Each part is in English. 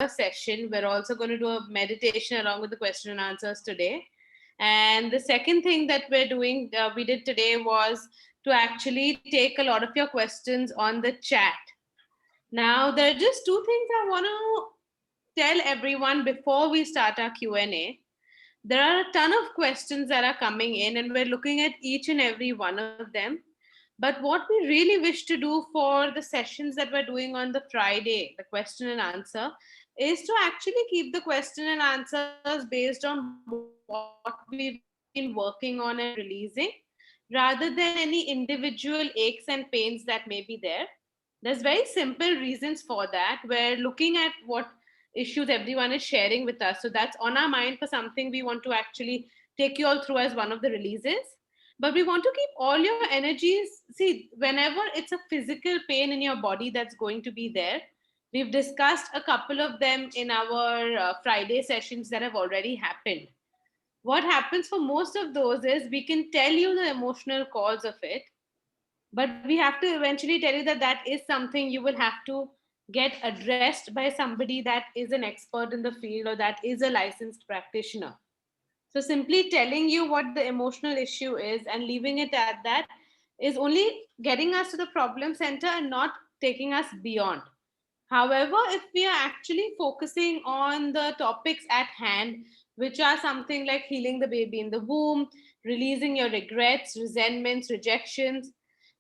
session. We're also going to do a meditation along with the question and answers today. And the second thing that we did today was to actually take a lot of your questions on the chat. Now, there are just two things I want to tell everyone before we start our Q&A. There are a ton of questions that are coming in, and we're looking at each and every one of them. But what we really wish to do for the sessions that we're doing on the Friday, the question and answer, is to actually keep the question and answers based on what we've been working on and releasing, rather than any individual aches and pains that may be there. There's very simple reasons for that. We're looking at what issues everyone is sharing with us. So that's on our mind for something we want to actually take you all through as one of the releases. But we want to keep all your energies. See, whenever it's a physical pain in your body that's going to be there, we've discussed a couple of them in our Friday sessions that have already happened. What happens for most of those is we can tell you the emotional cause of it, but we have to eventually tell you that that is something you will have to get addressed by somebody that is an expert in the field or that is a licensed practitioner. So simply telling you what the emotional issue is and leaving it at that is only getting us to the problem center and not taking us beyond. However, if we are actually focusing on the topics at hand, which are something like healing the baby in the womb, releasing your regrets, resentments, rejections,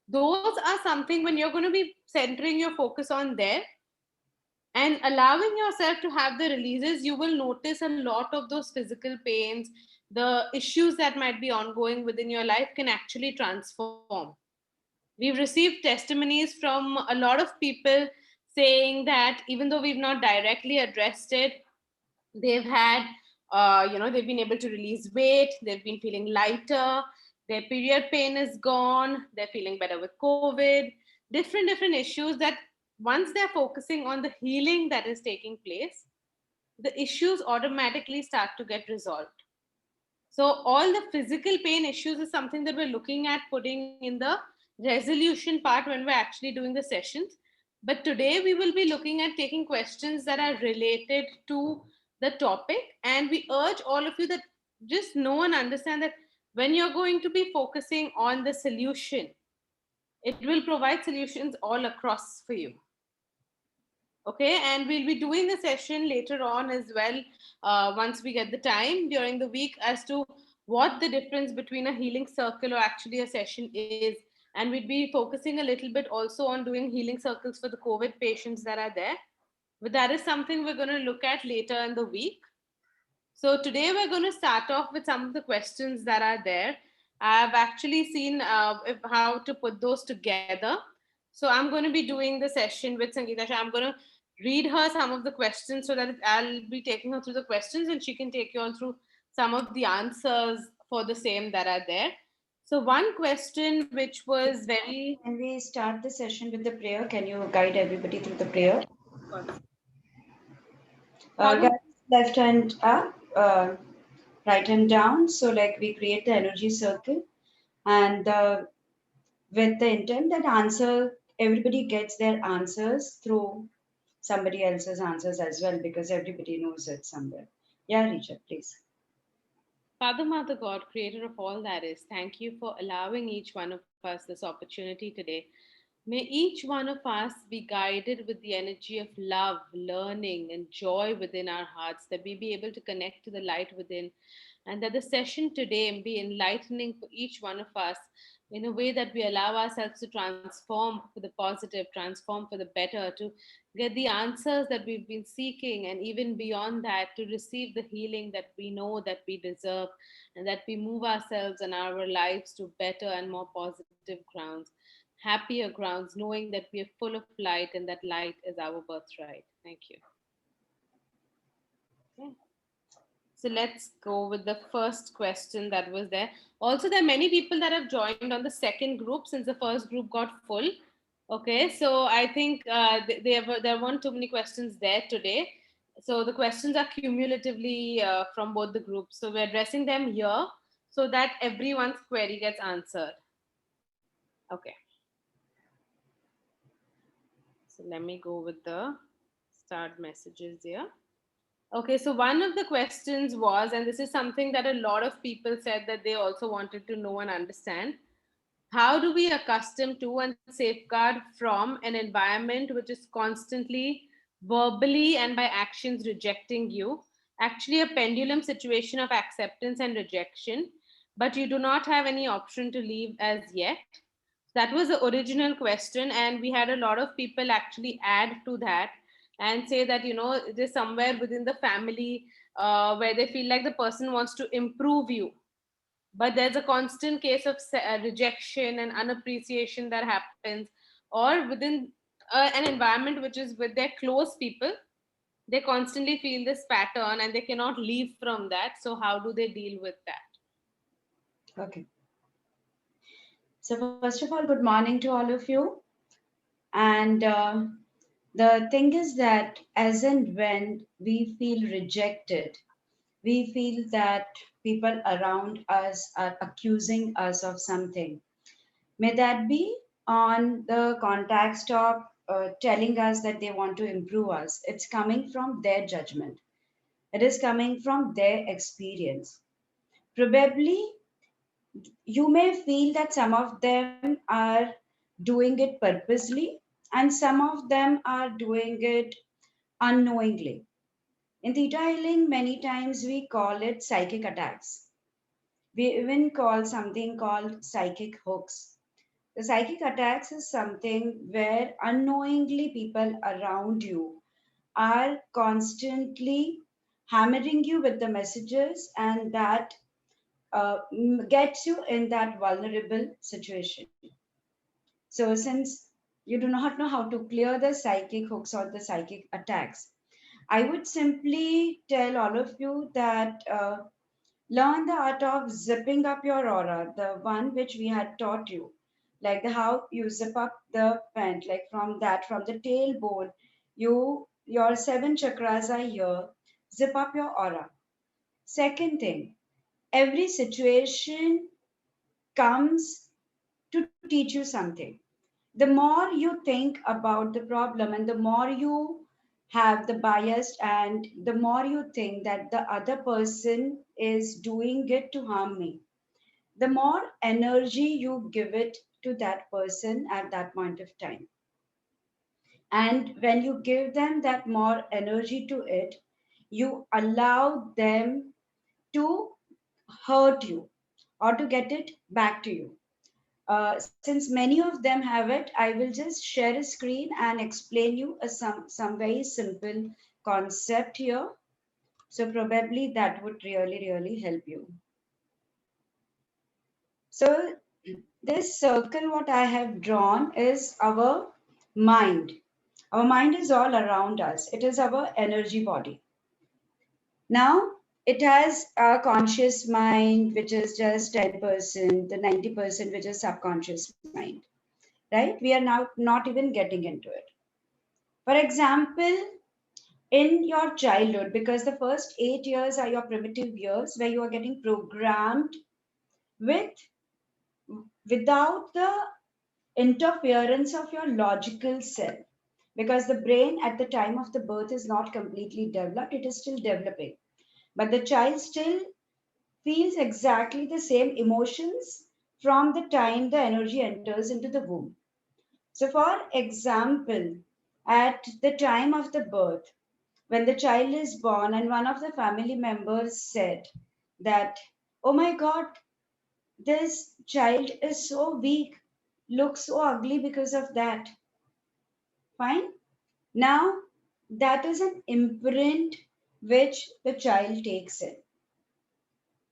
those are something when you're going to be centering your focus on there and allowing yourself to have the releases, you will notice a lot of those physical pains, the issues that might be ongoing within your life can actually transform. We've received testimonies from a lot of people saying that even though we've not directly addressed it, they've had they've been able to release weight, they've been feeling lighter, their period pain is gone, they're feeling better with COVID, different issues that once they're focusing on the healing that is taking place, the issues automatically start to get resolved. So all the physical pain issues is something that we're looking at putting in the resolution part when we're actually doing the sessions. But today we will be looking at taking questions that are related to the topic. And we urge all of you that just know and understand that when you're going to be focusing on the solution, it will provide solutions all across for you. Okay, and we'll be doing a session later on as well, once we get the time during the week, as to what the difference between a healing circle or actually a session is. And we'd be focusing a little bit also on doing healing circles for the COVID patients that are there. But that is something we're going to look at later in the week. So today we're going to start off with some of the questions that are there. I've actually seen how to put those together. So I'm going to be doing the session with Sangeeta. I'm going to read her some of the questions so that I'll be taking her through the questions and she can take you all through some of the answers for the same that are there. So one question which was very... Can we start the session with the prayer? Can you guide everybody through the prayer? Guys, left hand up, right hand down. So like we create the energy circle, and with the intent that everybody gets their answers through somebody else's answers as well, because everybody knows it somewhere. Yeah, Richa, please. Father, Mother God, creator of all that is, thank you for allowing each one of us this opportunity today. May each one of us be guided with the energy of love, learning, and joy within our hearts, that we be able to connect to the light within, and that the session today be enlightening for each one of us in a way that we allow ourselves to transform for the positive, transform for the better, to get the answers that we've been seeking, and even beyond that, to receive the healing that we know that we deserve, and that we move ourselves and our lives to better and more positive grounds, happier grounds, knowing that we are full of light and that light is our birthright. Thank you. Okay. So let's go with the first question that was there. Also, there are many people that have joined on the second group since the first group got full. Okay, so I think there weren't too many questions there today. So the questions are cumulatively from both the groups. So we're addressing them here so that everyone's query gets answered. Okay. So let me go with the start messages here. Okay, so one of the questions was, and this is something that a lot of people said that they also wanted to know and understand, how do we accustom to and safeguard from an environment which is constantly verbally and by actions rejecting you? Actually, a pendulum situation of acceptance and rejection, but you do not have any option to leave as yet. That was the original question, and we had a lot of people actually add to that and say that, it is somewhere within the family where they feel like the person wants to improve you, but there's a constant case of rejection and unappreciation that happens, or within an environment which is with their close people, they constantly feel this pattern and they cannot leave from that. So how do they deal with that? Okay. So, first of all, good morning to all of you. And the thing is that as and when we feel rejected, we feel that people around us are accusing us of something. May that be on the context of telling us that they want to improve us. It's coming from their judgment, it is coming from their experience. Probably you may feel that some of them are doing it purposely and some of them are doing it unknowingly. In theta healing, many times we call it psychic attacks. We even call something called psychic hooks. The psychic attacks is something where unknowingly people around you are constantly hammering you with the messages, and that gets you in that vulnerable situation. So, since you do not know how to clear the psychic hooks or the psychic attacks, I would simply tell all of you that learn the art of zipping up your aura, the one which we had taught you, like the how you zip up the vent, like from the tailbone, your seven chakras are here. Zip up your aura. Second thing, every situation comes to teach you something. The more you think about the problem and the more you have the bias and the more you think that the other person is doing it to harm me, the more energy you give it to that person at that point of time. And when you give them that more energy to it, you allow them to hurt you or to get it back to you. Since many of them have it, I will just share a screen and explain you some very simple concept here. So probably that would really help you. So this circle, what I have drawn is our mind. Our mind is all around us. It is our energy body. Now it has a conscious mind, which is just 10%, the 90% which is subconscious mind, right? We are now not even getting into it. For example, in your childhood, because the first 8 years are your primitive years where you are getting programmed with without the interference of your logical self, because the brain at the time of the birth is not completely developed, it is still developing, but the child still feels exactly the same emotions from the time the energy enters into the womb. So, for example, at the time of the birth, when the child is born, and one of the family members said that, "Oh my God, this child is so weak, looks so ugly because of that." Fine. Now, that is an imprint which the child takes in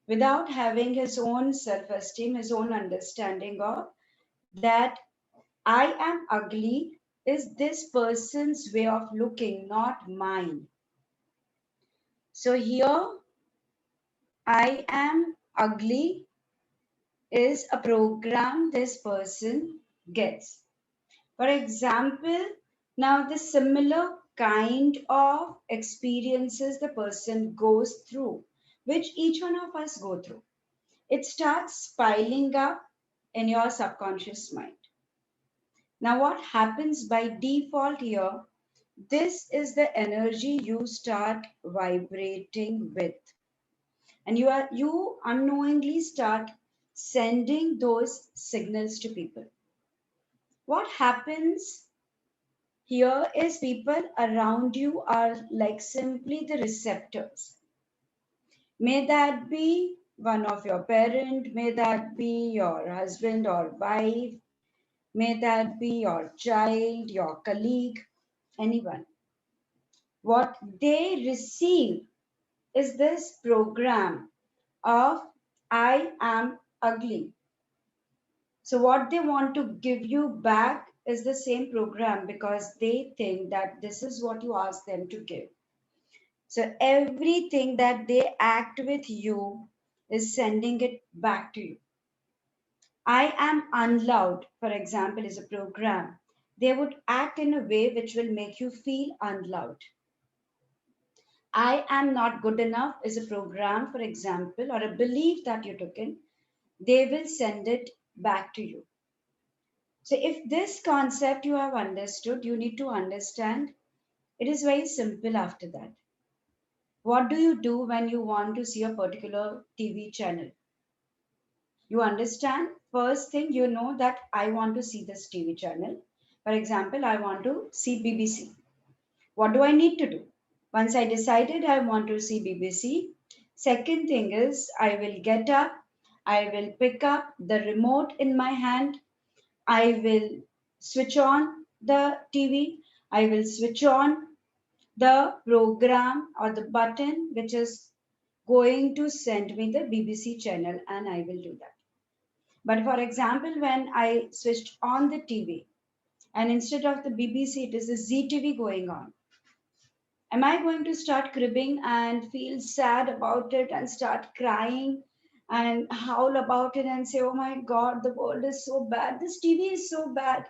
without having his own self esteem, his own understanding of that I am ugly is this person's way of looking, not mine. So here, I am ugly is a program this person gets. For example, now the similar kind of experiences the person goes through, which each one of us go through, it starts piling up in your subconscious mind. Now, what happens by default here? This is the energy you start vibrating with. And you unknowingly start sending those signals to people. What happens here is people around you are like simply the receptors. May that be one of your parent, may that be your husband or wife, may that be your child, your colleague, anyone. What they receive is this program of I am ugly. So, what they want to give you back is the same program because they think that this is what you ask them to give. So, everything that they act with you is sending it back to you. I am unloved, for example, is a program. They would act in a way which will make you feel unloved. I am not good enough is a program, for example, or a belief that you took in. They will send it back to you. So, if this concept you have understood, you need to understand it is very simple after that. What do you do when you want to see a particular TV channel? You understand, first thing you know that I want to see this TV channel. For example, I want to see BBC. What do I need to do? Once I decided I want to see BBC, second thing is I will get up, I will pick up the remote in my hand, I will switch on the TV, I will switch on the program or the button which is going to send me the BBC channel, and I will do that. But for example, when I switched on the TV and instead of the BBC, it is the ZTV going on, am I going to start cribbing and feel sad about it and start crying and howl about it and say, oh my God, the world is so bad. This TV is so bad.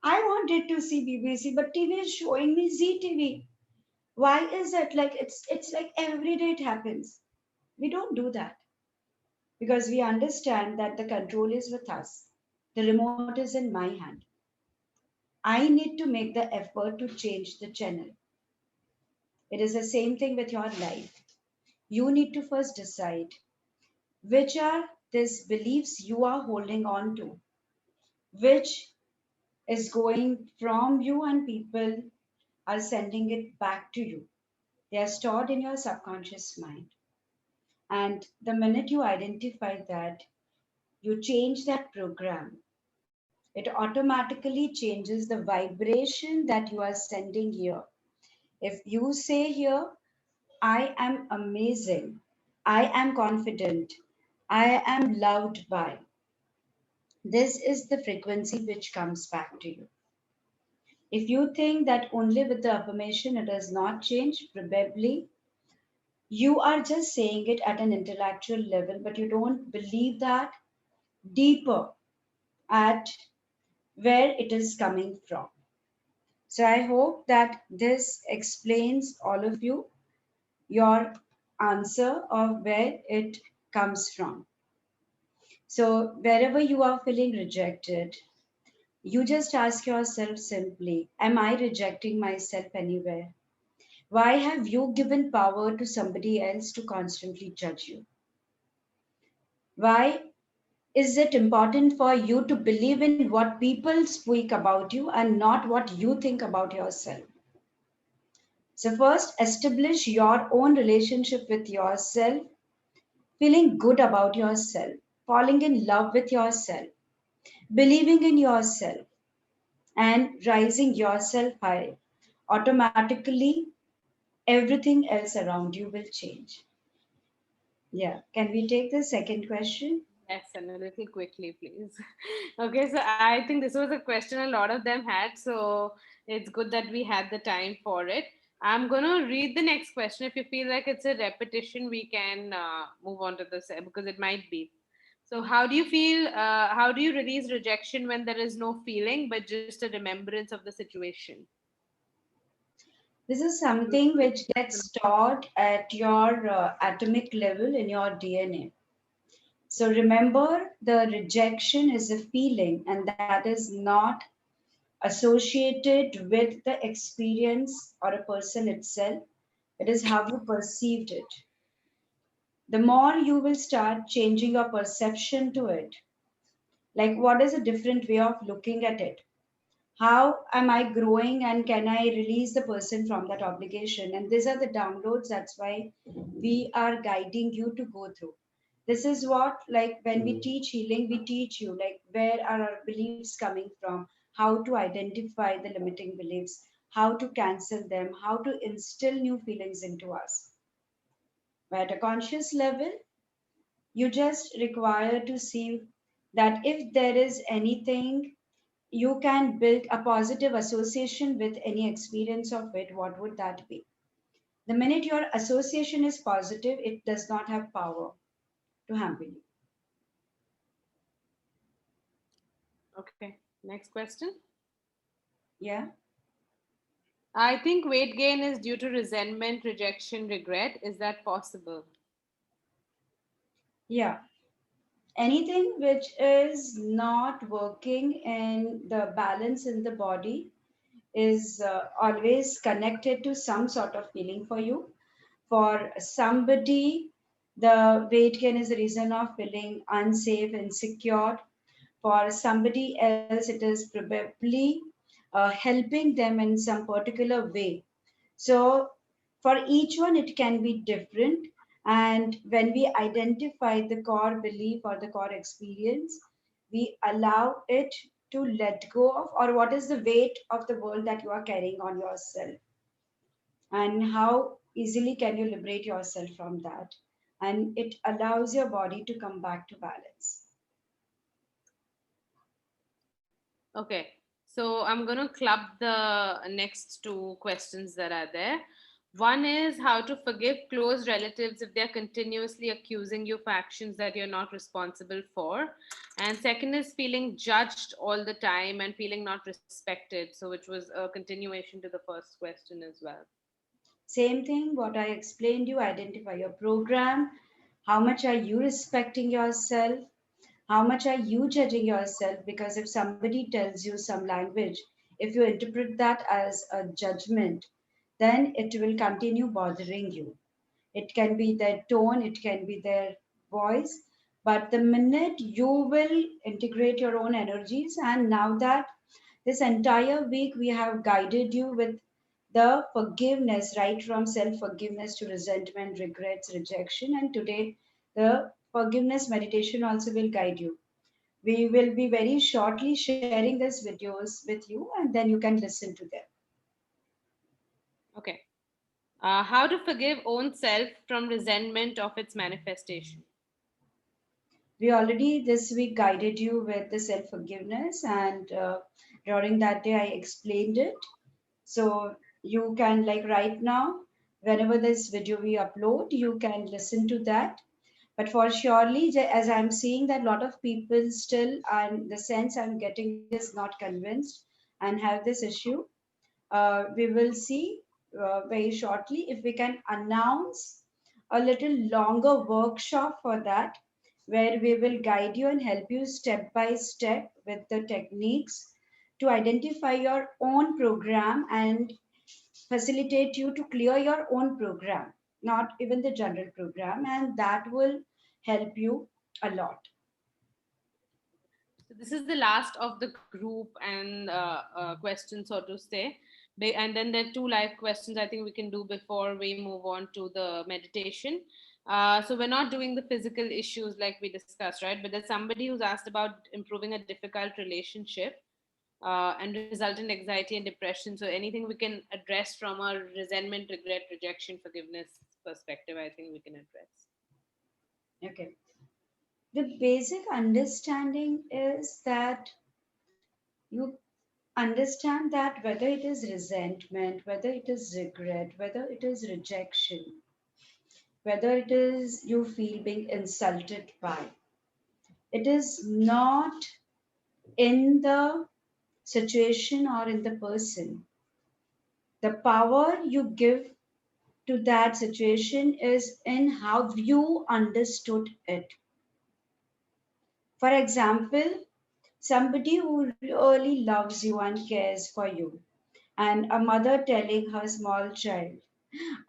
I wanted to see BBC, but TV is showing me ZTV. Why is that? Like it's like every day it happens. We don't do that because we understand that the control is with us. The remote is in my hand. I need to make the effort to change the channel. It is the same thing with your life. You need to first decide which are these beliefs you are holding on to, which is going from you and people are sending it back to you. They are stored in your subconscious mind. And the minute you identify that, you change that program, it automatically changes the vibration that you are sending here. If you say here, I am amazing, I am confident, I am loved by, this is the frequency which comes back to you. If you think that only with the affirmation it does not change, probably you are just saying it at an intellectual level, but you don't believe that deeper at where it is coming from. So I hope that this explains all of you your answer of where it comes from. So wherever you are feeling rejected, you just ask yourself simply, am I rejecting myself anywhere? Why have you given power to somebody else to constantly judge you? Why is it important for you to believe in what people speak about you and not what you think about yourself? So, first, establish your own relationship with yourself, feeling good about yourself, falling in love with yourself, believing in yourself, and rising yourself high. Automatically, everything else around you will change. Yeah. Can we take the second question? Yes, and a little quickly, please. Okay, so I think this was a question a lot of them had, so it's good that we had the time for it. I'm gonna read the next question. If you feel like it's a repetition, we can move on to this because it might be. So, how do you feel? How do you release rejection when there is no feeling but just a remembrance of the situation? This is something which gets stored at your atomic level in your DNA. So remember, the rejection is a feeling, and that is not associated with the experience or a person itself. It is how you perceived it. The more you will start changing your perception to it, like what is a different way of looking at it? How am I growing and can I release the person from that obligation? And these are the downloads. That's why we are guiding you to go through. This is what, like, when we teach healing, we teach you, like, where are our beliefs coming from, how to identify the limiting beliefs, how to cancel them, how to instill new feelings into us. But at a conscious level, you just require to see that if there is anything you can build a positive association with any experience of it, what would that be? The minute your association is positive, it does not have power to hamper you. Okay. Next question. Yeah? I think weight gain is due to resentment, rejection, regret. Is that possible? Yeah. Anything which is not working in the balance in the body is always connected to some sort of feeling for you. For somebody, the weight gain is a reason of feeling unsafe, insecure. For somebody else, it is probably helping them in some particular way. So, for each one, it can be different. And when we identify the core belief or the core experience, we allow it to let go of, or what is the weight of the world that you are carrying on yourself, and how easily can you liberate yourself from that. And it allows your body to come back to balance. Okay. So I'm going to club the next two questions that are there. One is how to forgive close relatives if they're continuously accusing you for actions that you're not responsible for. And second is feeling judged all the time and feeling not respected. So, which was a continuation to the first question as well. Same thing, what I explained you, identify your program. How much are you respecting yourself? How much are you judging yourself? Because if somebody tells you some language, if you interpret that as a judgment, then it will continue bothering you. It can be their tone, it can be their voice. But the minute you will integrate your own energies, and now that this entire week we have guided you with the forgiveness, right from self forgiveness to resentment, regrets, rejection, and today the forgiveness meditation also will guide you. We will be very shortly sharing these videos with you, and then you can listen to them. Okay. How to forgive own self from resentment of its manifestation. We already this week guided you with the self forgiveness, and during that day, I explained it. So you can, like right now, whenever this video we upload, you can listen to that. But for surely, as I'm seeing that a lot of people still, and the sense I'm getting is not convinced and have this issue, we will see very shortly if we can announce a little longer workshop for that, where we will guide you and help you step by step with the techniques to identify your own program and facilitate you to clear your own program, not even the general program, and that will help you a lot. So this is the last of the group and questions, so to say. And then there are two live questions I think we can do before we move on to the meditation. So we're not doing the physical issues like we discussed, right? But there's somebody who's asked about improving a difficult relationship and resultant anxiety and depression. So anything we can address from a resentment, regret, rejection, forgiveness perspective, I think we can address. Okay. The basic understanding is that you understand that whether it is resentment, whether it is regret, whether it is rejection, whether it is you feel being insulted by, it is not in the situation or in the person. The power you give to that situation is in how you understood it. For example, somebody who really loves you and cares for you, and a mother telling her small child,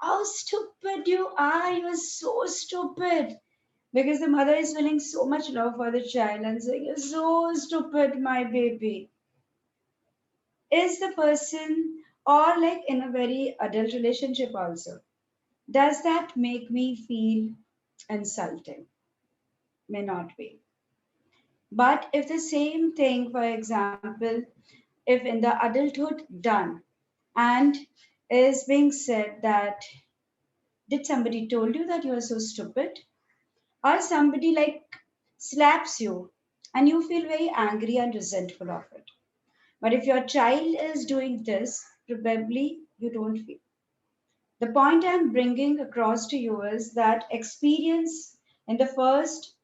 how stupid you are, you're so stupid. Because the mother is feeling so much love for the child and saying, you're so stupid, my baby. Is the person, or like in a very adult relationship also, does that make me feel insulting? May not be. But if the same thing, for example, if in the adulthood done and is being said that, did somebody told you that you are so stupid? Or somebody like slaps you and you feel very angry and resentful of it. But if your child is doing this, probably you don't feel. The point I'm bringing across to you is that experience in the first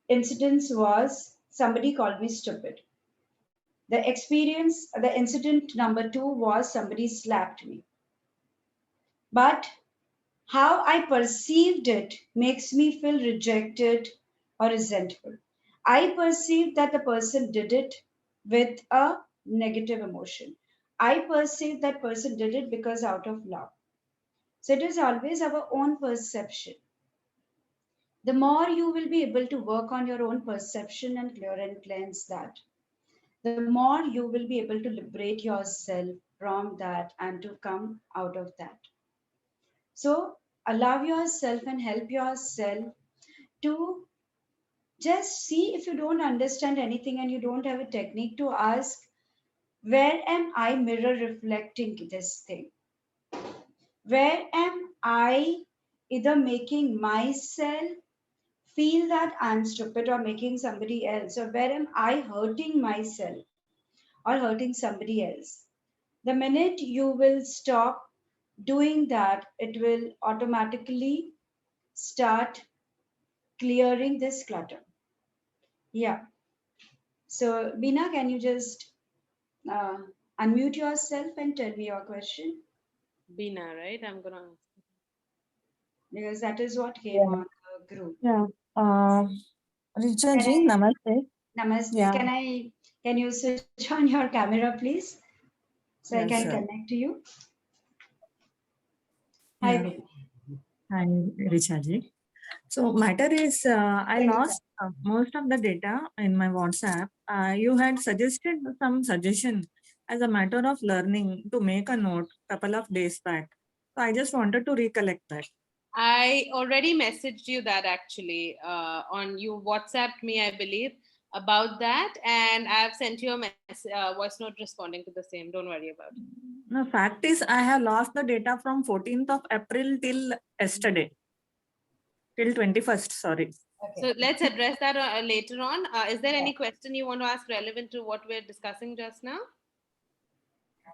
incident was somebody called me stupid. The incident number two was somebody slapped me. But how I perceived it makes me feel rejected or resentful. I perceived that the person did it with a negative emotion. I perceived that person did it because out of love. So it is always our own perception. The more you will be able to work on your own perception and clear and cleanse that, the more you will be able to liberate yourself from that and to come out of that. So allow yourself and help yourself to just see, if you don't understand anything and you don't have a technique, to ask, where am I mirror reflecting this thing? Where am I either making myself feel that I'm stupid or making somebody else? Or where am I hurting myself or hurting somebody else? The minute you will stop doing that, it will automatically start clearing this clutter. Yeah. So, Bina, can you just uh, unmute yourself and tell me your question? Bina, right? I'm gonna ask. Because that is what came Yeah. on the group. Yeah. Uh, Richa Can ji, I, namaste. Namaste, Yeah. can you switch on your camera, please? So I Yeah, can sure. connect to you. Hi, Yeah. Bina. Hi, Richa ji. So matter is, I Anytime. lost most of the data in my WhatsApp. You had suggested some suggestion as a matter of learning to make a note couple of days back. So I just wanted to recollect that. I already messaged you that actually on you WhatsApped me, I believe, about that, and I've sent you a voice note responding to the same. Don't worry about it. The fact is, I have lost the data from 14th of April till yesterday, till 21st, sorry. Okay. So let's address that later on. Is there Yeah. any question you want to ask relevant to what we're discussing just now?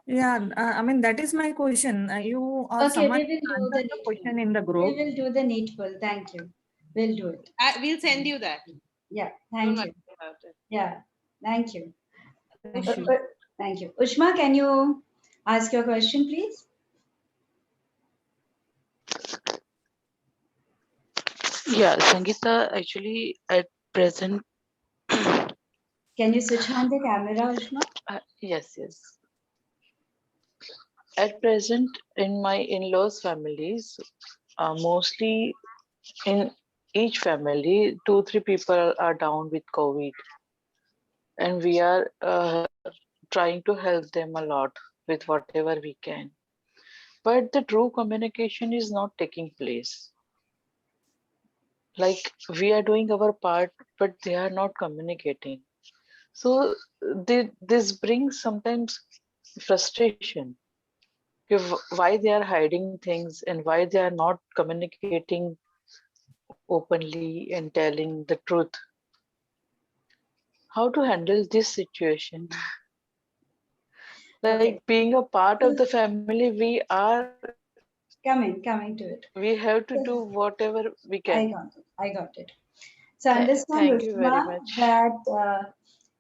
Yeah, I mean, that is my question. You or Okay, someone we will do the answered the needful. question in the We group. will do the needful. Thank you. We'll do it. We'll send you that. Yeah, Don't thank worry you. about it. Yeah, thank you. Thank you. Thank you. Ushma, can you ask your question, please? Yeah, Sangeeta, actually, at present, Can you switch on the camera, Ushma? yes. At present, in my in-laws' families, mostly in each family, two, three people are down with COVID, and we are trying to help them a lot with whatever we can. But the true communication is not taking place. Like we are doing our part, but they are not communicating. So this brings sometimes frustration. Why they are hiding things and why they are not communicating openly and telling the truth. How to handle this situation? Okay, Like being a part of the family, coming to we it. have to do whatever we can. I got it. I got it. So understand, Thank you very Ushma, much. that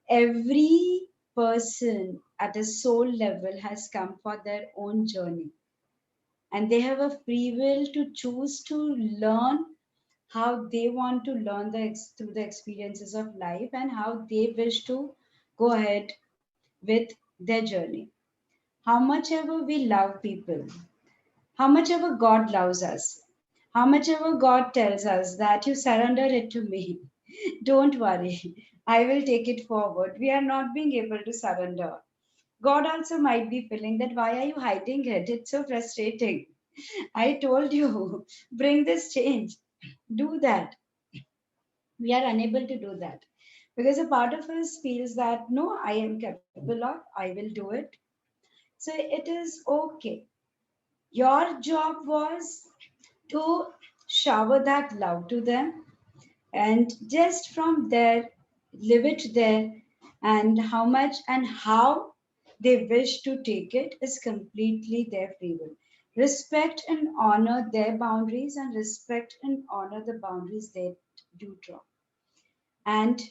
every person at a soul level has come for their own journey, and they have a free will to choose to learn how they want to learn through the experiences of life, and how they wish to go ahead with their journey. How much ever we love people, how much ever God loves us, how much ever God tells us that you surrender it to me, don't worry, I will take it forward. We are not being able to surrender. God also might be feeling that why are you hiding it? It's so frustrating. I told you, bring this change, do that. We are unable to do that because a part of us feels that no, I am capable of, I will do it. So it is okay. Your job was to shower that love to them, and just from there, live it there, and how much and how they wish to take it is completely their free will. Respect and honor their boundaries, and respect and honor the boundaries they do draw. And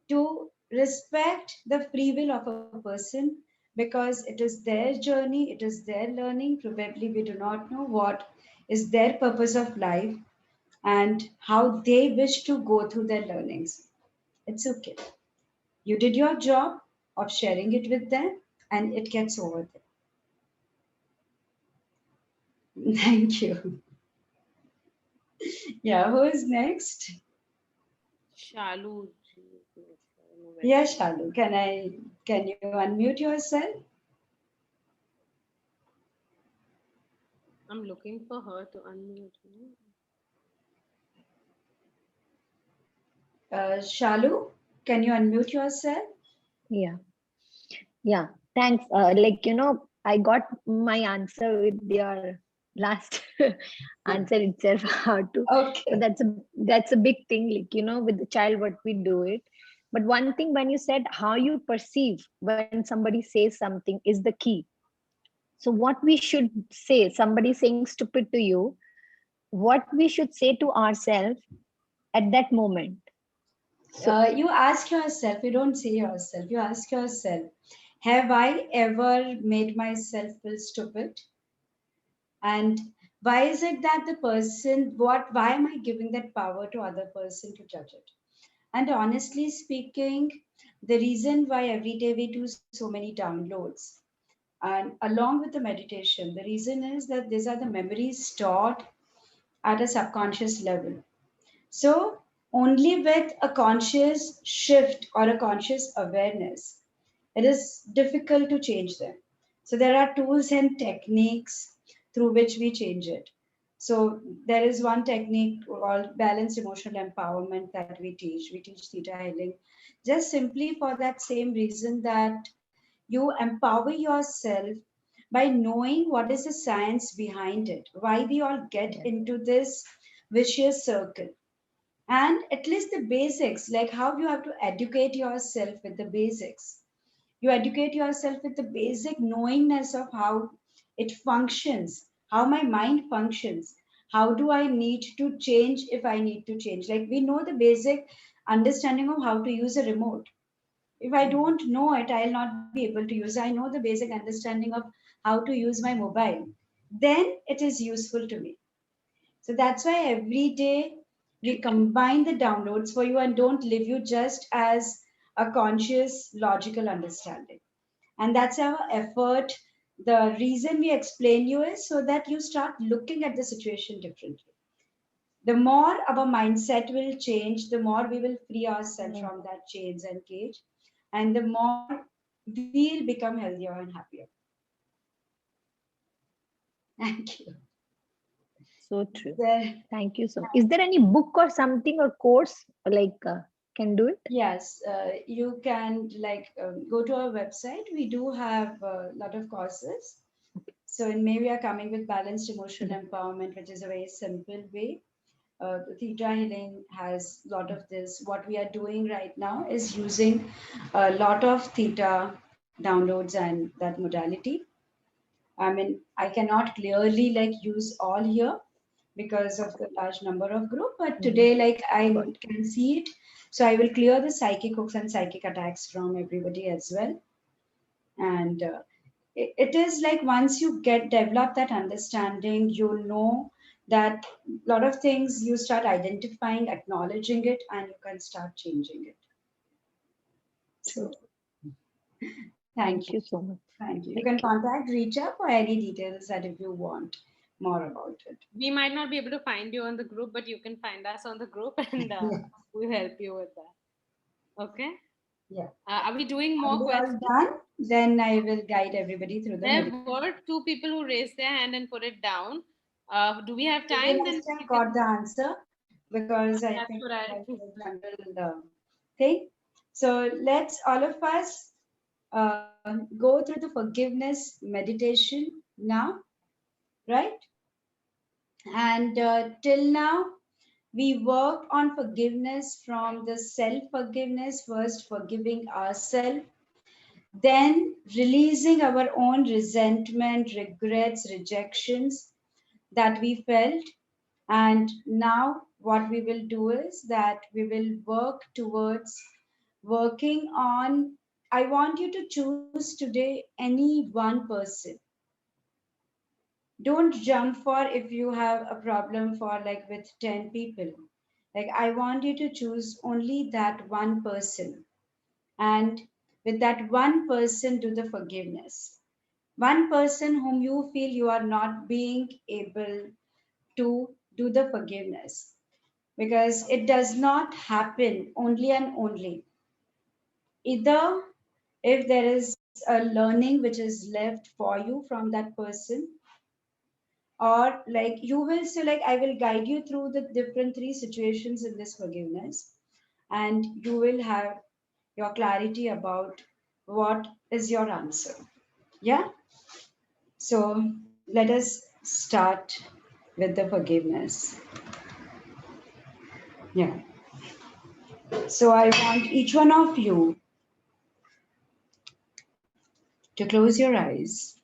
to respect the free will of a person, because it is their journey, it is their learning. Probably we do not know what is their purpose of life and how they wish to go through their learnings. It's okay. You did your job of sharing it with them, and it gets over there. Thank you. Yeah, who is next? Shalu. Ji is next. I don't know where Yeah, she is. Shalu, can you unmute yourself? I'm looking for her to unmute. Shalu, can you unmute yourself? Yeah, yeah. Thanks. I got my answer with your last answer itself. How to? So Okay. that's a big thing. With the child, what we do it. But one thing when you said how you perceive when somebody says something is the key. So what we should say, somebody saying stupid to you, what we should say to ourselves at that moment. So You ask yourself, you don't say yourself, you ask yourself, have I ever made myself feel stupid? And why is it that the person, why am I giving that power to other person to judge it? And honestly speaking, the reason why every day we do so many downloads and along with the meditation, the reason is that these are the memories stored at a subconscious level. So, only with a conscious shift or a conscious awareness, it is difficult to change them. So, there are tools and techniques through which we change it. So, there is one technique called balanced emotional empowerment that we teach. We teach theta healing just simply for that same reason that you empower yourself by knowing what is the science behind it, why we all get yes, into this vicious circle, and at least the basics, like how you have to educate yourself with the basics. You educate yourself with the basic knowingness of how it functions, how my mind functions, how do I need to change if I need to change. Like we know the basic understanding of how to use a remote. If I mhm, don't know it, I'll not be able to use. I know the basic understanding of how to use my mobile. Then it is useful to me. So that's why every day we true, true. combine the downloads for you and don't leave you just as a conscious, logical understanding. And that's our effort. The reason we explain you is so that you start looking at the situation differently. The more our mindset will change, the more we will free ourselves Mm, from that chains and cage, and the more we'll become healthier and happier. Thank you. so true. There, Thank you so much. Is there any book or something or course can do it? yes, you can go to our website. We do have a lot of courses. So in May we are coming with balanced emotional Yeah. empowerment, which is a very simple way. The theta healing has a lot of this. What we are doing right now is using a lot of theta downloads and that modality. I mean, I cannot clearly use all here because of the large number of group, but Mhm. today I Got can see it. So I will clear the psychic hooks and psychic attacks from everybody as well. And it is like once you get develop that understanding, you know that a lot of things you start identifying, acknowledging it, and you can start changing it. true. So Thank you. you so much. Thank you. You Thank can you. contact Richa for any details that if you want more about it. We might not be able to find you on the group, but you can find us on the group and Yeah. we'll help you with that. Okay. Yeah. Are we doing Are more we all questions? done? Then I will guide everybody through the There meditation. were two people who raised their hand and put it down. Do we have So they time? Then must have we can. got the answer because I That's think what it I was think. a general thing. So let's all of us go through the forgiveness meditation now, right? And till now, we worked on forgiveness from the self forgiveness, first forgiving ourselves, then releasing our own resentment, regrets, rejections that we felt. And now, what we will do is that we will work towards working on. I want you to choose today any one person. Don't jump for if you have a problem for like with 10 people. Like, I want you to choose only that one person. And with that one person, do the forgiveness. One person whom you feel you are not being able to do the forgiveness, because it does not happen only and only. Either if there is a learning which is left for you from that person, or like you will say like I will guide you through the different three situations in this forgiveness, and you will have your clarity about what is your answer. Yeah. So let us start with the forgiveness. Yeah. So I want each one of you to close your eyes.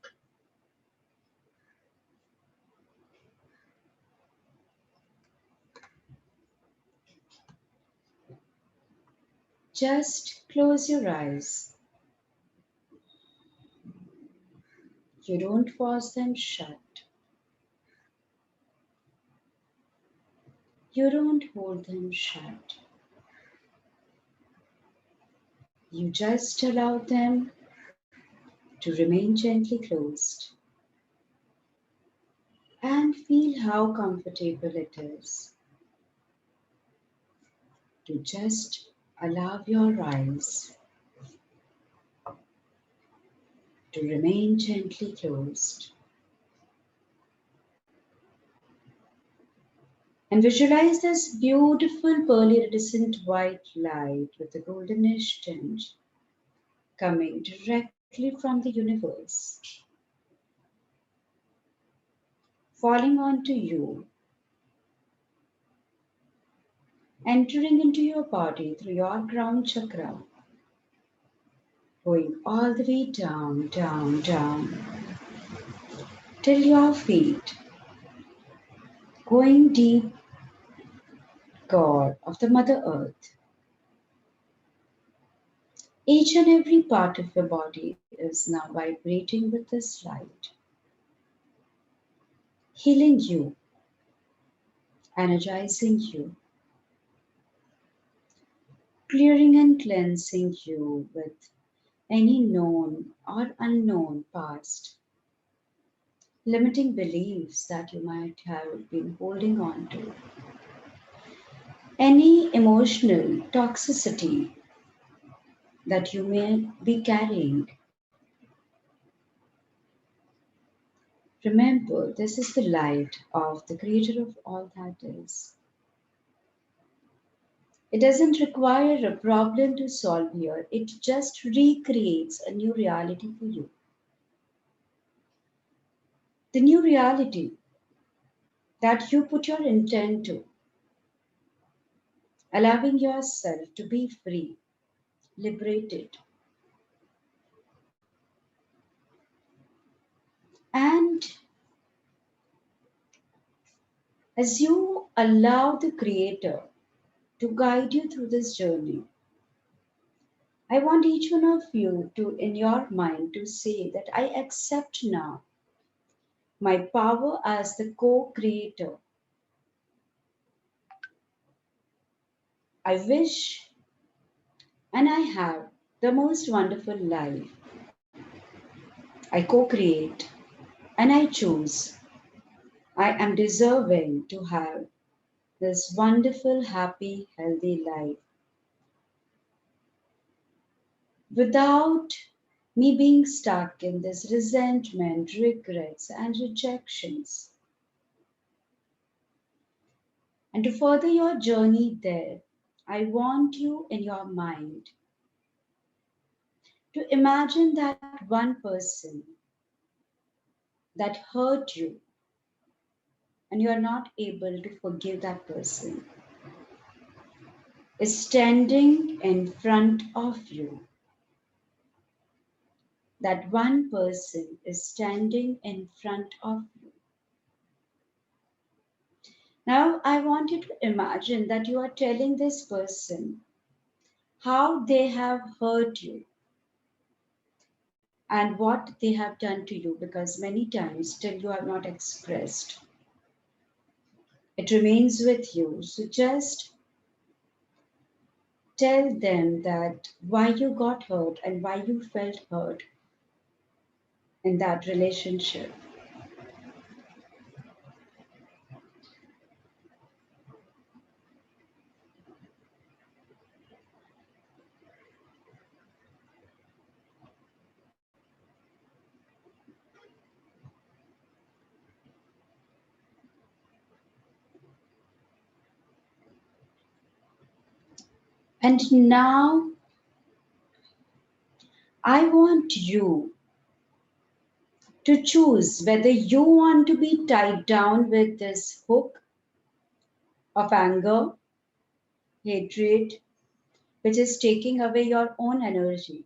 Just close your eyes. You don't force them shut. You don't hold them shut. You just allow them to remain gently closed and feel how comfortable it is to just allow your eyes to remain gently closed. And visualize this beautiful pearly iridescent white light with a goldenish tinge coming directly from the universe, falling onto you, entering into your body through your crown chakra, going all the way down, down, down, till your feet, going deep, God of the Mother Earth. Each and every part of your body is now vibrating with this light, healing you, energizing you, clearing and cleansing you with any known or unknown past limiting beliefs that you might have been holding on to, any emotional toxicity that you may be carrying. Remember, this is the light of the creator of all that is. It doesn't require a problem to solve here, it just recreates a new reality for you. The new reality that you put your intent to, allowing yourself to be free, liberated, and as you allow the Creator to guide you through this journey, I want each one of you to, in your mind, to say that I accept now my power as the co creator. I wish and I have the most wonderful life. I co create and I choose. I am deserving to have this wonderful, happy, healthy life without me being stuck in this resentment, regrets, and rejections. And to further your journey there, I want you in your mind to imagine that one person that hurt you and you are not able to forgive that person is standing in front of you. That one person is standing in front of you. Now, I want you to imagine that you are telling this person how they have hurt you and what they have done to you, because many times still you have not expressed. It remains with you. So just tell them that why you got hurt and why you felt hurt in that relationship. And now I want you to choose whether you want to be tied down with this hook of anger, hatred, which is taking away your own energy,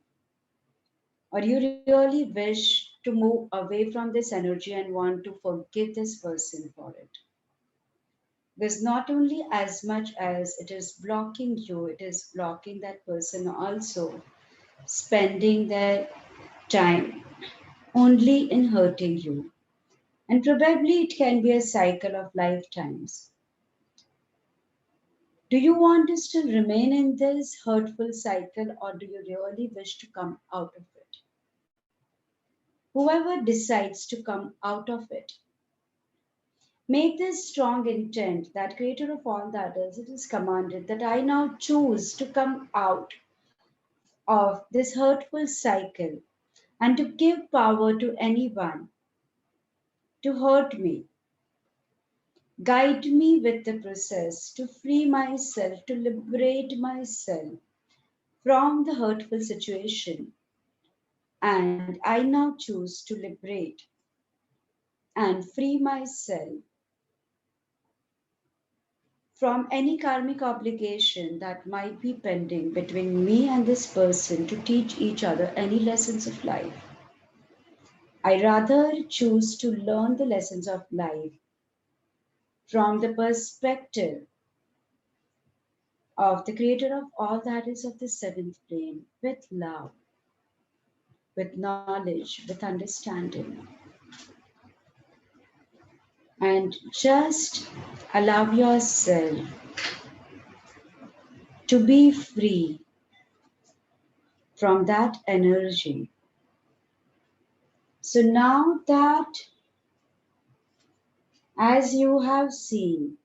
or you really wish to move away from this energy and want to forgive this person for it. Because not only as much as it is blocking you, it is blocking that person also spending their time only in hurting you. And probably it can be a cycle of lifetimes. Do you want to still remain in this hurtful cycle, or do you really wish to come out of it? Whoever decides to come out of it, make this strong intent that Creator of all that is, it is commanded that I now choose to come out of this hurtful cycle and to give power to anyone to hurt me. Guide me with the process to free myself, to liberate myself from the hurtful situation. And I now choose to liberate and free myself from any karmic obligation that might be pending between me and this person to teach each other any lessons of life. I rather choose to learn the lessons of life from the perspective of the creator of all that is of the seventh plane with love, with knowledge, with understanding. And just allow yourself to be free from that energy. So now that, as you have seen,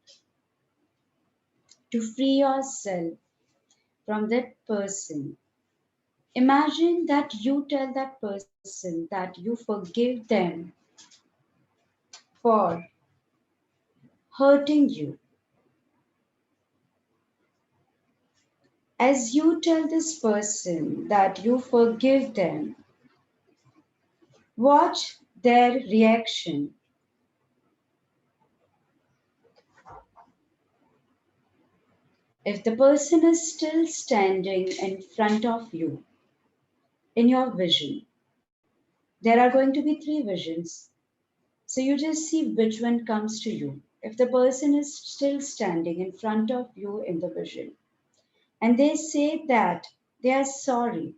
to free yourself from that person, imagine that you tell that person that you forgive them for hurting you. As you tell this person that you forgive them, watch their reaction. If the person is still standing in front of you in your vision, there are going to be three visions. So you just see which one comes to you. If the person is still standing in front of you in the vision and they say that they are sorry,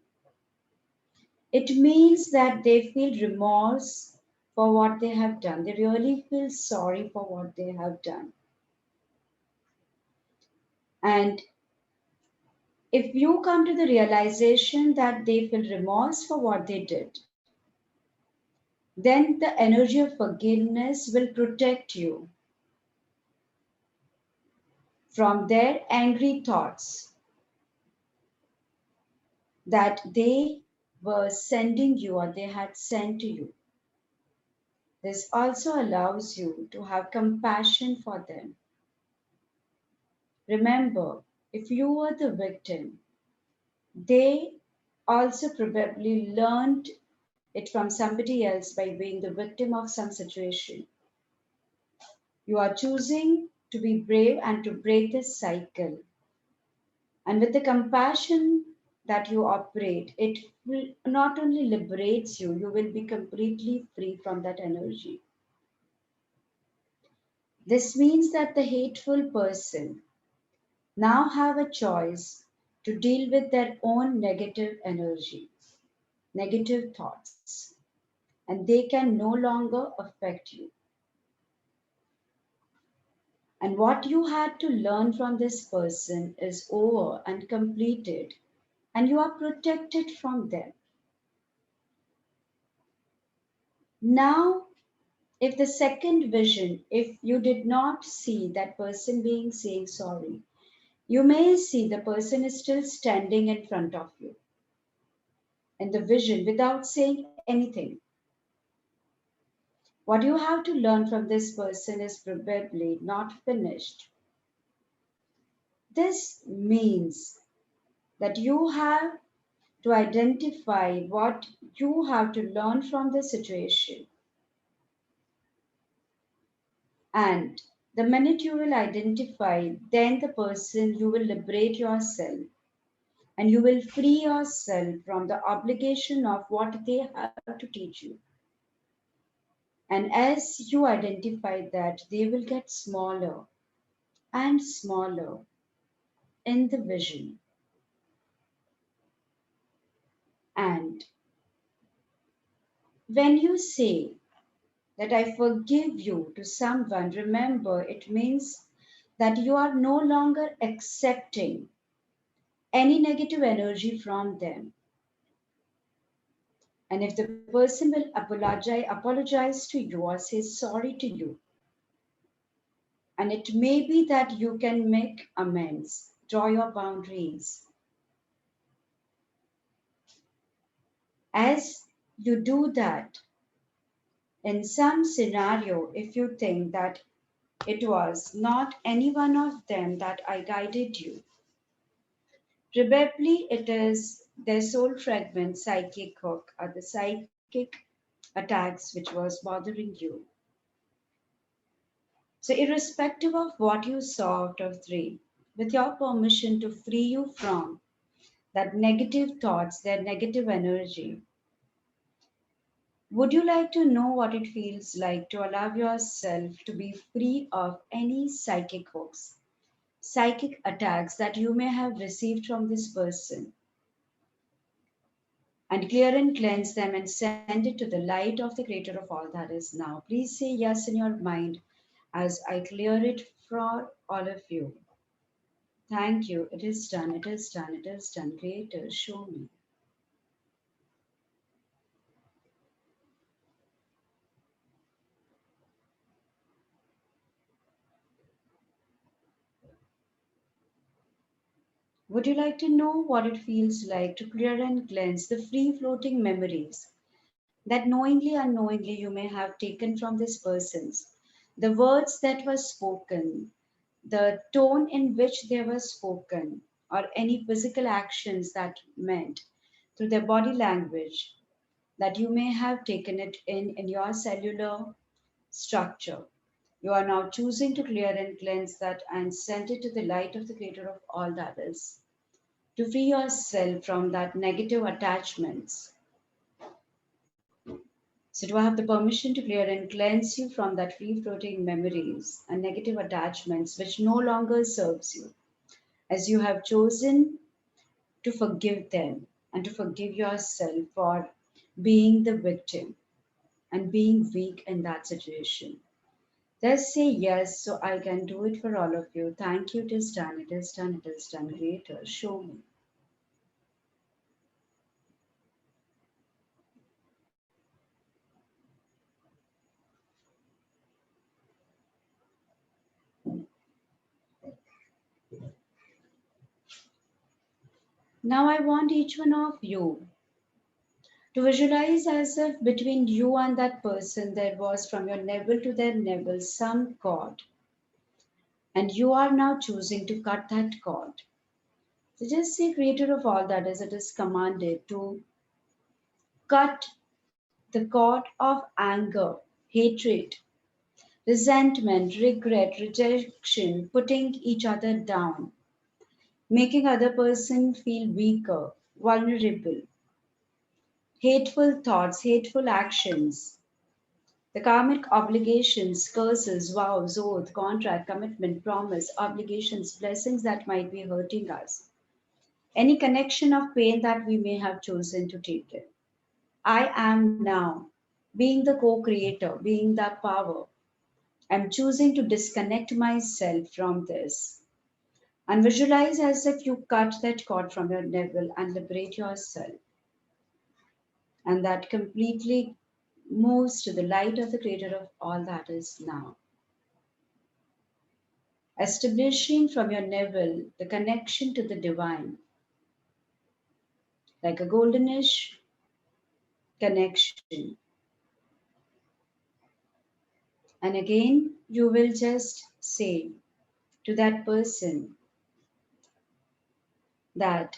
it means that they feel remorse for what they have done. They really feel sorry for what they have done. And If you come to the realization that they feel remorse for what they did, then the energy of forgiveness will protect you from their angry thoughts that they were sending you or they had sent to you. This also allows you to have compassion for them. Remember, if you were the victim, they also probably learned it from somebody else by being the victim of some situation. You are choosing to be brave and to break this cycle. And with the compassion that you operate, it will not only liberates you, you will be completely free from that energy. This means that the hateful person now have a choice to deal with their own negative energy, negative thoughts, and they can no longer affect you. And what you had to learn from this person is over and completed, and you are protected from them. Now, if the second vision, if you did not see that person being saying sorry, you may see the person is still standing in front of you in the vision without saying anything. What you have to learn from this person is probably not finished. This means that you have to identify what you have to learn from the situation. And the minute you will identify, then the person, you will liberate yourself and you will free yourself from the obligation of what they have to teach you. And as you identify that, they will get smaller and smaller in the vision. And when you say that I forgive you to someone, remember it means that you are no longer accepting any negative energy from them. And if the person will apologize to you or say sorry to you, and it may be that you can make amends, draw your boundaries. As you do that, in some scenario, if you think that it was not any one of them that I guided you, probably it is their soul fragment, psychic hook, or the psychic attacks which was bothering you. So, irrespective of what you saw out of three, with your permission to free you from that negative thoughts, their negative energy, would you like to know what it feels like to allow yourself to be free of any psychic hooks, psychic attacks that you may have received from this person, and clear and cleanse them and send it to the light of the creator of all that is now? Please say yes in your mind as I clear it for all of you. Thank you. It is done. It is done. It is done. Creator, show me. Would you like to know what it feels like to clear and cleanse the free floating memories that knowingly or unknowingly you may have taken from this person's? The words that were spoken, the tone in which they were spoken, or any physical actions that meant through their body language that you may have taken it in your cellular structure. You are now choosing to clear and cleanse that and send it to the light of the creator of all that is, to free yourself from that negative attachments. So do I have the permission to clear and cleanse you from that free floating memories and negative attachments which no longer serves you, as you have chosen to forgive them and to forgive yourself for being the victim and being weak in that situation. Just say yes so I can do it for all of you. Thank you. It is done. It is done. It is done. Creator, show me. Now I want each one of you to visualize as if between you and that person there was from your navel to their navel some cord, and you are now choosing to cut that cord. So just say, Creator of all that is, it is commanded to cut the cord of anger, hatred, resentment, regret, rejection, putting each other down, making other person feel weaker, vulnerable, hateful thoughts, hateful actions, the karmic obligations, curses, vows, oath, contract, commitment, promise, obligations, blessings that might be hurting us, any connection of pain that we may have chosen to take it. I am now, being the co creator, being that power, I'm choosing to disconnect myself from this. And visualize as if you cut that cord from your navel and liberate yourself. And that completely moves to the light of the creator of all that is now. Establishing from your navel the connection to the divine, like a goldenish connection. And again, you will just say to that person that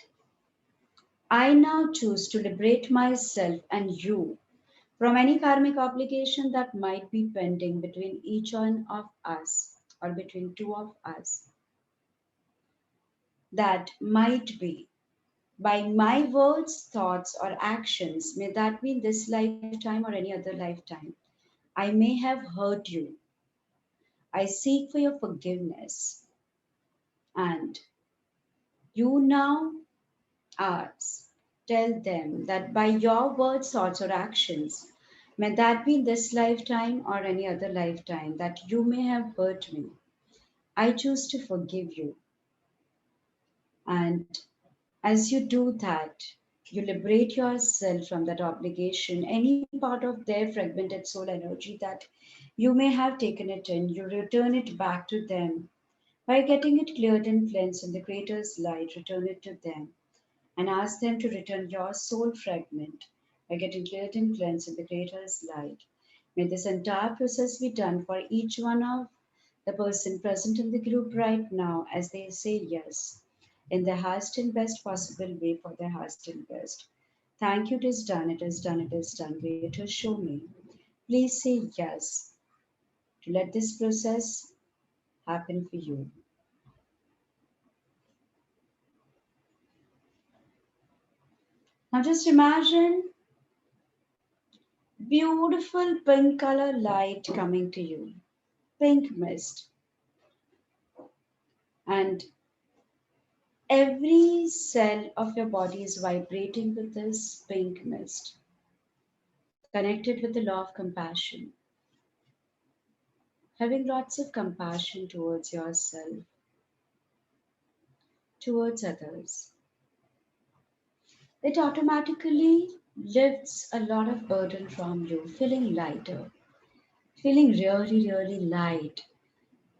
I now choose to liberate myself and you from any karmic obligation that might be pending between each one of us or between two of us. That might be by my words, thoughts, or actions, may that be in this lifetime or any other lifetime, I may have hurt you. I seek for your forgiveness. And you now ask, tell them that by your words, thoughts, or actions, may that be in this lifetime or any other lifetime that you may have hurt me. I choose to forgive you. And as you do that, you liberate yourself from that obligation, any part of their fragmented soul energy that you may have taken it in, you return it back to them by getting it cleared and cleansed in the Creator's light, return it to them and ask them to return your soul fragment by getting cleared and cleansed in the Creator's light. May this entire process be done for each one of the person present in the group right now as they say yes in the highest and best possible way for their highest and best. Thank you, it is done, it is done, it is done. Creator, show me. Please say yes to let this process happen for you. Now just imagine beautiful pink color light coming to you, pink mist, and every cell of your body is vibrating with this pink mist, connected with the law of compassion, having lots of compassion towards yourself, towards others. It automatically lifts a lot of burden from you, feeling lighter, feeling really, really light.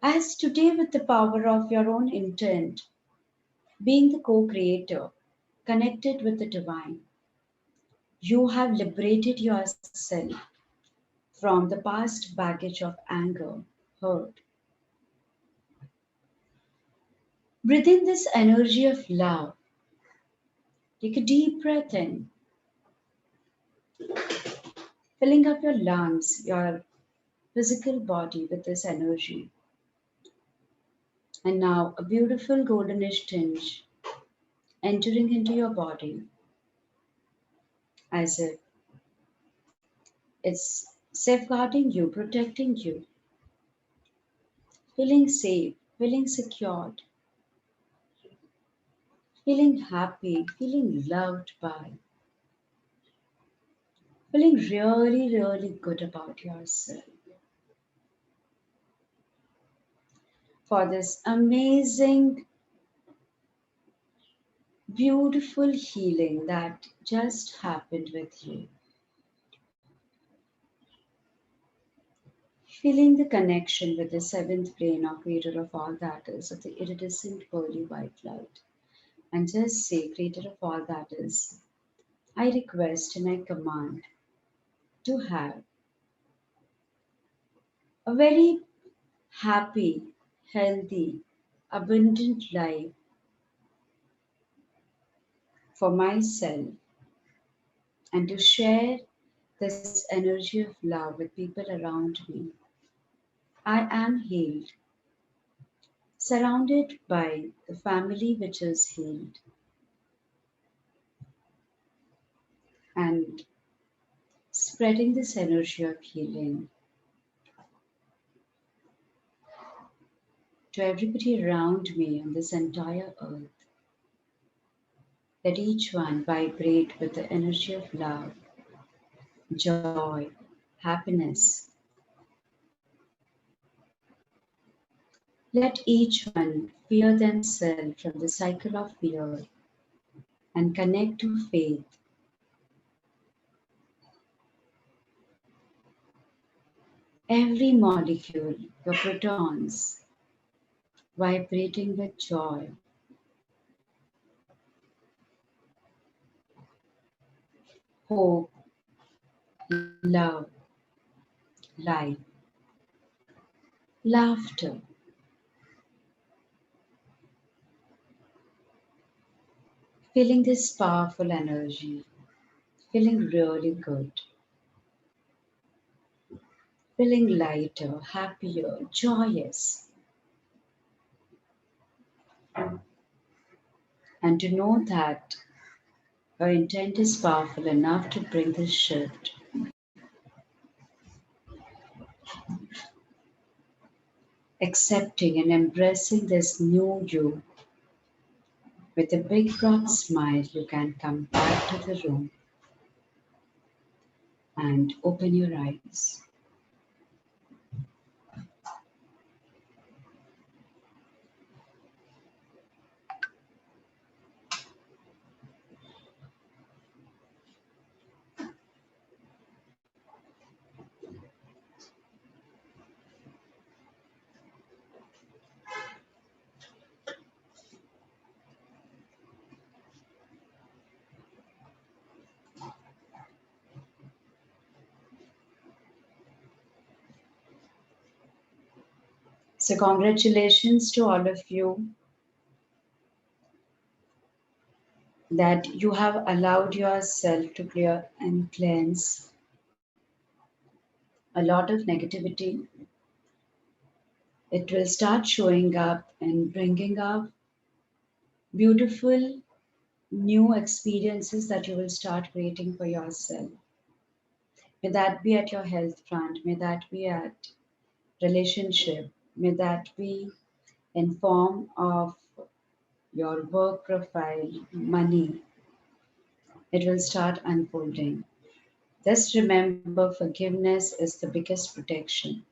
As today, with the power of your own intent, being the co creator, connected with the divine, you have liberated yourself from the past baggage of anger, hurt. Breathe in this energy of love. Take a deep breath in, filling up your lungs, your physical body with this energy. And now a beautiful goldenish tinge entering into your body as if it's safeguarding you, protecting you, feeling safe, feeling secured, feeling happy, feeling loved by, feeling really, really good about yourself. For this amazing, beautiful healing that just happened with you. Feeling the connection with the seventh plane or creator of all that is, of the iridescent pearly white light. and just say, Creator of all that is, I request and I command to have a very happy, healthy, abundant life for myself and to share this energy of love with people around me. I am healed, surrounded by the family which is healed, and spreading this energy of healing to everybody around me on this entire earth. Let each one vibrate with the energy of love, joy, happiness. Let each one fear themselves from the cycle of fear and connect to faith. Every molecule, your protons, vibrating with joy, hope, love, light, laughter. Feeling this powerful energy, feeling really good, feeling lighter, happier, joyous. And to know that your intent is powerful enough to bring this shift. Accepting and embracing this new you with a big broad smile, you can come back to the room and open your eyes. So, congratulations to all of you that you have allowed yourself to clear and cleanse a lot of negativity. It will start showing up and bringing up beautiful new experiences that you will start creating for yourself. May that be at your health front, may that be at relationship, may that be in form of your work profile, money. It will start unfolding. Just remember, forgiveness is the biggest protection.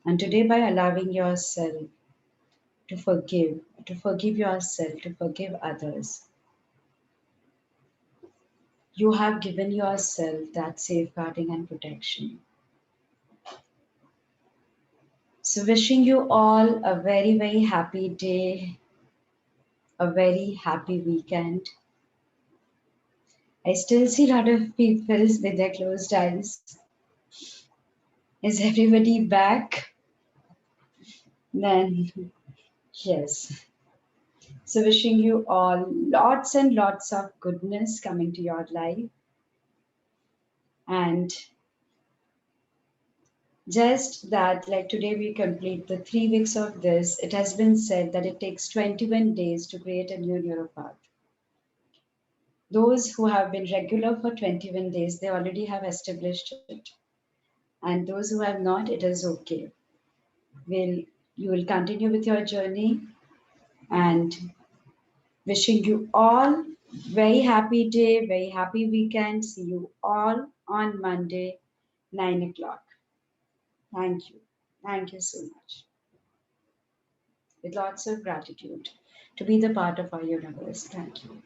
And today, by allowing yourself to forgive yourself, to forgive others, you have given yourself that safeguarding and protection. So, wishing you all a very, very happy day, a very happy weekend. I still see a lot of people with their closed eyes. Is everybody back? Then, yes. So, wishing you all lots and lots of goodness coming to your life. And just that, like today, we complete the 3 weeks of this. It has been said that it takes 21 days to create a new neuropath. Those who have been regular for 21 days, they already have established it. And those who have not, it is okay. You will continue with your journey, and wishing you all very happy day, very happy weekend. See you all on Monday, 9 o'clock. Thank you. Thank you so much. With lots of gratitude to be the part of our universe. Thank you.